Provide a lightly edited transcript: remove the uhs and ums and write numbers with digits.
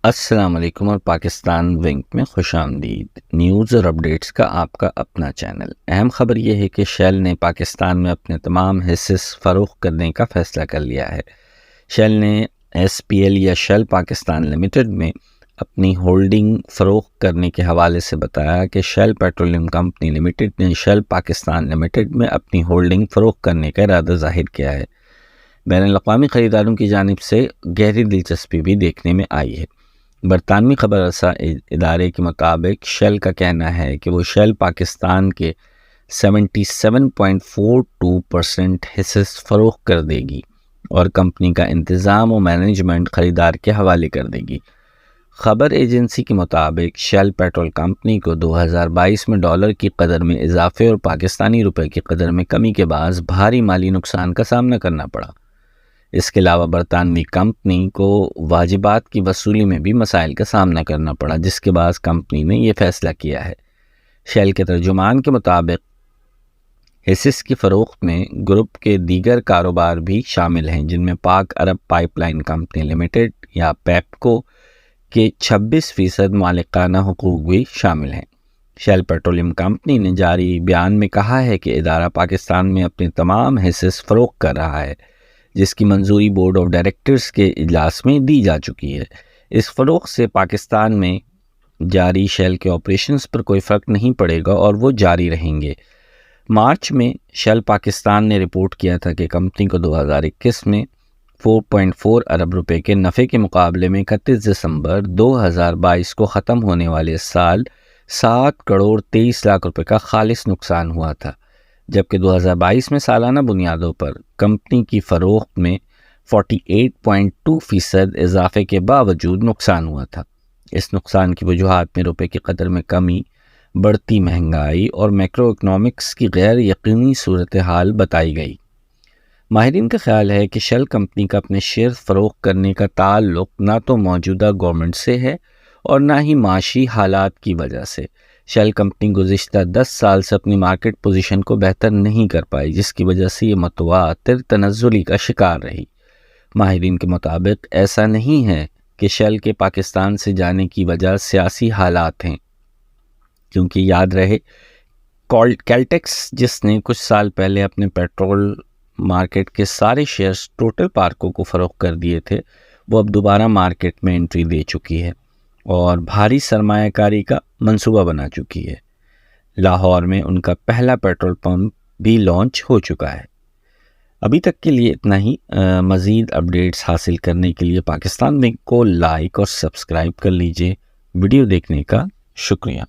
السلام علیکم اور پاکستان ونک میں خوش آمدید۔ نیوز اور اپڈیٹس کا آپ کا اپنا چینل۔ اہم خبر یہ ہے کہ شیل نے پاکستان میں اپنے تمام حصے فروخت کرنے کا فیصلہ کر لیا ہے۔ شیل نے ایس پی ایل یا شیل پاکستان لمیٹڈ میں اپنی ہولڈنگ فروخت کرنے کے حوالے سے بتایا کہ شیل پیٹرولیم کمپنی لمیٹڈ نے شیل پاکستان لمیٹڈ میں اپنی ہولڈنگ فروخت کرنے کا ارادہ ظاہر کیا ہے۔ بین الاقوامی خریداروں کی جانب سے گہری دلچسپی بھی دیکھنے میں آئی ہے۔ برطانوی خبر رساں ادارے کے مطابق شیل کا کہنا ہے کہ وہ شیل پاکستان کے 77.42% حصے فروخت کر دے گی اور کمپنی کا انتظام و مینجمنٹ خریدار کے حوالے کر دے گی۔ خبر ایجنسی کے مطابق شیل پیٹرول کمپنی کو 2022 میں ڈالر کی قدر میں اضافے اور پاکستانی روپے کی قدر میں کمی کے باعث بھاری مالی نقصان کا سامنا کرنا پڑا۔ اس کے علاوہ برطانوی کمپنی کو واجبات کی وصولی میں بھی مسائل کا سامنا کرنا پڑا، جس کے باعث کمپنی نے یہ فیصلہ کیا ہے۔ شیل کے ترجمان کے مطابق حصص کی فروخت میں گروپ کے دیگر کاروبار بھی شامل ہیں، جن میں پاک عرب پائپ لائن کمپنی لمیٹڈ یا پیپکو کے 26% مالکانہ حقوق بھی شامل ہیں۔ شیل پیٹرولیم کمپنی نے جاری بیان میں کہا ہے کہ ادارہ پاکستان میں اپنے تمام حصص فروخت کر رہا ہے، جس کی منظوری بورڈ آف ڈائریکٹرز کے اجلاس میں دی جا چکی ہے۔ اس فروخت سے پاکستان میں جاری شیل کے آپریشنز پر کوئی فرق نہیں پڑے گا اور وہ جاری رہیں گے۔ مارچ میں شیل پاکستان نے رپورٹ کیا تھا کہ کمپنی کو 2021 میں 4.4 ارب روپے کے نفع کے مقابلے میں 31 دسمبر 2022 کو ختم ہونے والے سال 7 کروڑ 23 لاکھ روپے کا خالص نقصان ہوا تھا، جبکہ 2022 میں سالانہ بنیادوں پر کمپنی کی فروخت میں 48.2% اضافے کے باوجود نقصان ہوا تھا۔ اس نقصان کی وجوہات میں روپے کی قدر میں کمی، بڑھتی مہنگائی اور میکرو اکنامکس کی غیر یقینی صورتحال بتائی گئی۔ ماہرین کا خیال ہے کہ شیل کمپنی کا اپنے شیئر فروخت کرنے کا تعلق نہ تو موجودہ گورنمنٹ سے ہے اور نہ ہی معاشی حالات کی وجہ سے۔ شیل کمپنی گزشتہ 10 سال سے اپنی مارکیٹ پوزیشن کو بہتر نہیں کر پائی، جس کی وجہ سے یہ متواتر تنزلی کا شکار رہی۔ ماہرین کے مطابق ایسا نہیں ہے کہ شیل کے پاکستان سے جانے کی وجہ سیاسی حالات ہیں، کیونکہ یاد رہے کیلٹیکس، جس نے کچھ سال پہلے اپنے پیٹرول مارکیٹ کے سارے شیئرز ٹوٹل پارکو کو فروخت کر دیے تھے، وہ اب دوبارہ مارکیٹ میں انٹری دے چکی ہے اور بھاری سرمایہ کاری کا منصوبہ بنا چکی ہے۔ لاہور میں ان کا پہلا پیٹرول پمپ بھی لانچ ہو چکا ہے۔ ابھی تک کے لیے اتنا ہی۔ مزید اپڈیٹس حاصل کرنے کے لیے پاکستان ونک کو لائک اور سبسکرائب کر لیجئے۔ ویڈیو دیکھنے کا شکریہ۔